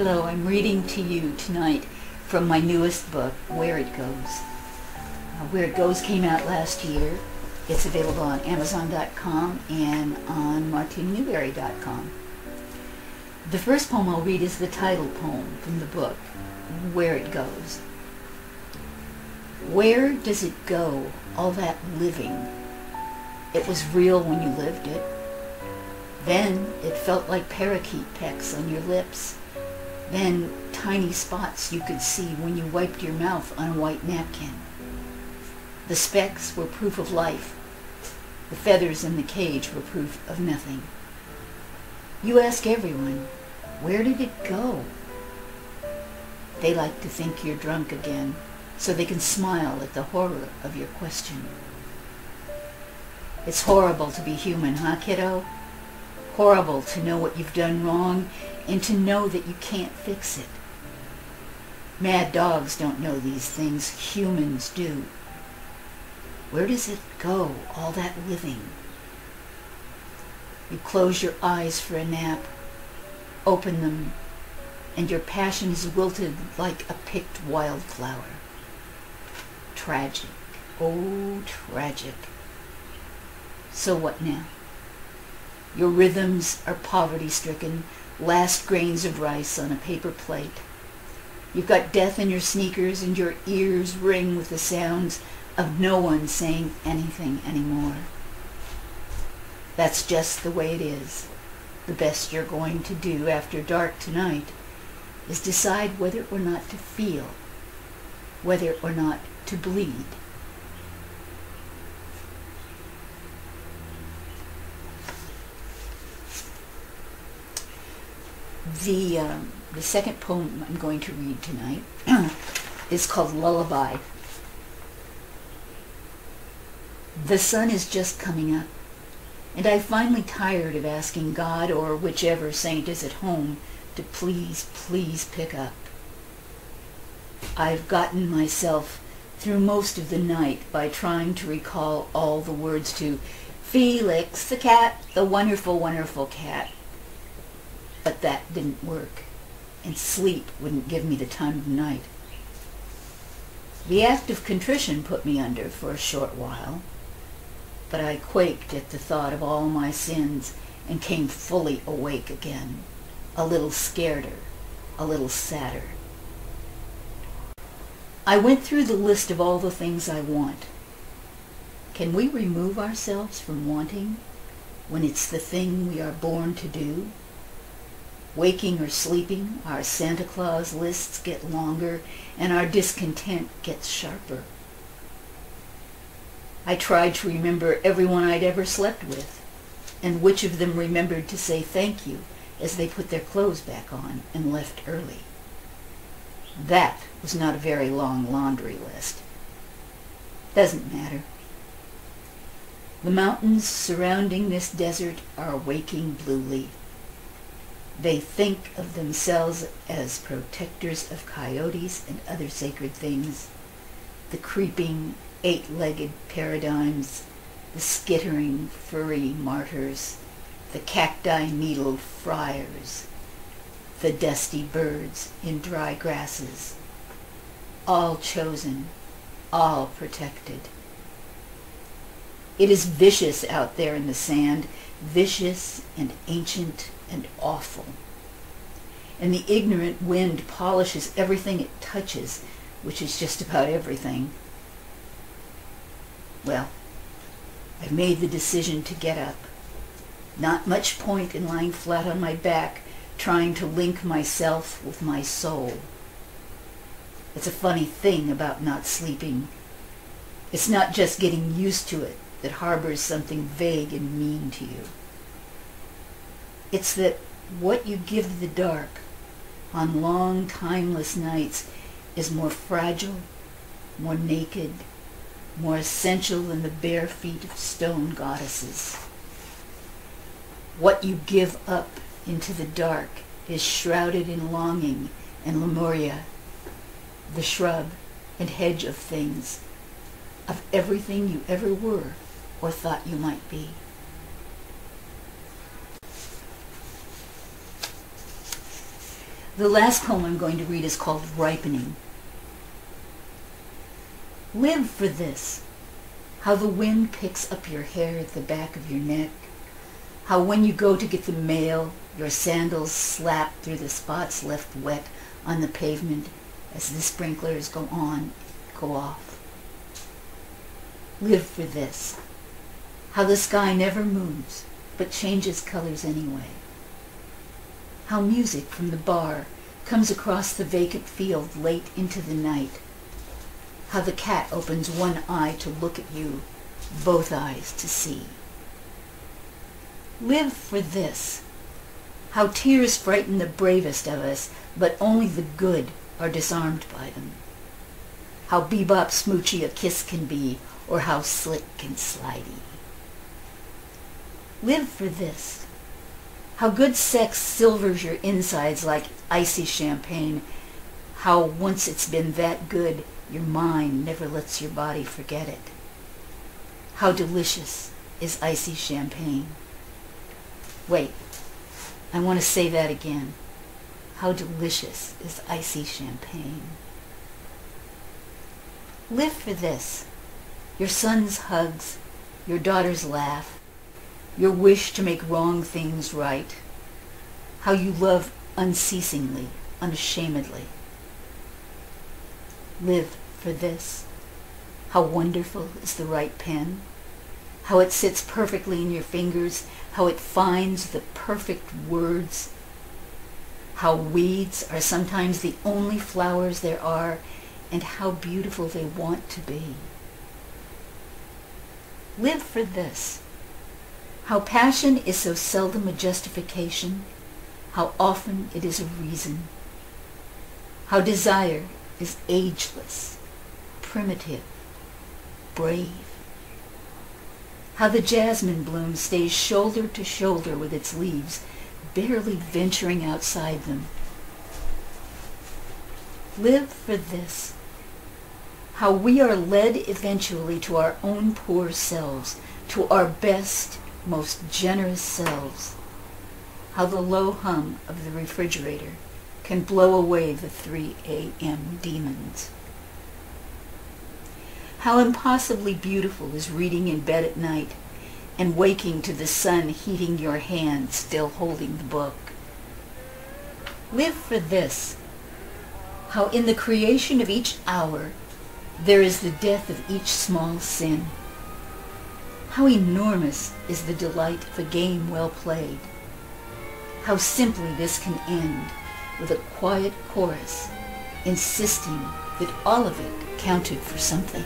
Hello, I'm reading to you tonight from my newest book, Where It Goes. Where It Goes came out last year. It's available on Amazon.com and on MartinaNewberry.com. The first poem I'll read is the title poem from the book, Where It Goes. Where does it go, all that living? It was real when you lived it. Then it felt like parakeet pecks on your lips. Then tiny spots you could see when you wiped your mouth on a white napkin. The specks were proof of life. The feathers in the cage were proof of nothing. You ask everyone, where did it go? They like to think you're drunk again, so they can smile at the horror of your question. It's horrible to be human, huh, kiddo? Horrible to know what you've done wrong and to know that you can't fix it. Mad dogs don't know these things. Humans do. Where does it go, all that living? You close your eyes for a nap, open them, and your passion is wilted like a picked wildflower. Tragic. Oh, tragic. So what now? Your rhythms are poverty-stricken, last grains of rice on a paper plate. You've got death in your sneakers and your ears ring with the sounds of no one saying anything anymore. That's just the way it is. The best you're going to do after dark tonight is decide whether or not to feel, whether or not to bleed. The second poem I'm going to read tonight is called Lullaby. The sun is just coming up, and I'm finally tired of asking God or whichever saint is at home to please, please pick up. I've gotten myself through most of the night by trying to recall all the words to Felix the cat, the wonderful, wonderful cat. But that didn't work, and sleep wouldn't give me the time of night. The act of contrition put me under for a short while, but I quaked at the thought of all my sins and came fully awake again, a little scareder, a little sadder. I went through the list of all the things I want. Can we remove ourselves from wanting when it's the thing we are born to do? Waking or sleeping, our Santa Claus lists get longer and our discontent gets sharper. I tried to remember everyone I'd ever slept with, and which of them remembered to say thank you as they put their clothes back on and left early. That was not a very long laundry list. Doesn't matter. The mountains surrounding this desert are waking bluely. They think of themselves as protectors of coyotes and other sacred things, the creeping, eight-legged paradigms, the skittering, furry martyrs, the cacti-needled friars, the dusty birds in dry grasses, all chosen, all protected. It is vicious out there in the sand, vicious and ancient and awful. And the ignorant wind polishes everything it touches, which is just about everything. Well, I've made the decision to get up. Not much point in lying flat on my back, trying to link myself with my soul. It's a funny thing about not sleeping. It's not just getting used to it that harbors something vague and mean to you. It's that what you give the dark on long, timeless nights is more fragile, more naked, more essential than the bare feet of stone goddesses. What you give up into the dark is shrouded in longing and Lemuria, the shrub and hedge of things, of everything you ever were or thought you might be. The last poem I'm going to read is called Ripening. Live for this, how the wind picks up your hair at the back of your neck, how when you go to get the mail, your sandals slap through the spots left wet on the pavement as the sprinklers go off. Live for this, how the sky never moves but changes colors anyway, how music from the bar comes across the vacant field late into the night, how the cat opens one eye to look at you, both eyes to see. Live for this, how tears frighten the bravest of us, but only the good are disarmed by them. How bebop smoochy a kiss can be, or how slick and slidey. Live for this, how good sex silvers your insides like icy champagne, how once it's been that good, your mind never lets your body forget it. How delicious is icy champagne. Wait, I want to say that again. How delicious is icy champagne. Live for this, your son's hugs, your daughter's laugh, your wish to make wrong things right, how you love unceasingly, unashamedly. Live for this, how wonderful is the right pen, how it sits perfectly in your fingers, how it finds the perfect words, how weeds are sometimes the only flowers there are, and how beautiful they want to be. Live for this, how passion is so seldom a justification, how often it is a reason, how desire is ageless, primitive, brave, how the jasmine bloom stays shoulder to shoulder with its leaves, barely venturing outside them. Live for this, how we are led eventually to our own poor selves, to our best, most generous selves, how the low hum of the refrigerator can blow away the 3 a.m. demons. How impossibly beautiful is reading in bed at night and waking to the sun heating your hand still holding the book. Live for this, how in the creation of each hour there is the death of each small sin. How enormous is the delight of a game well played. How simply this can end with a quiet chorus insisting that all of it counted for something.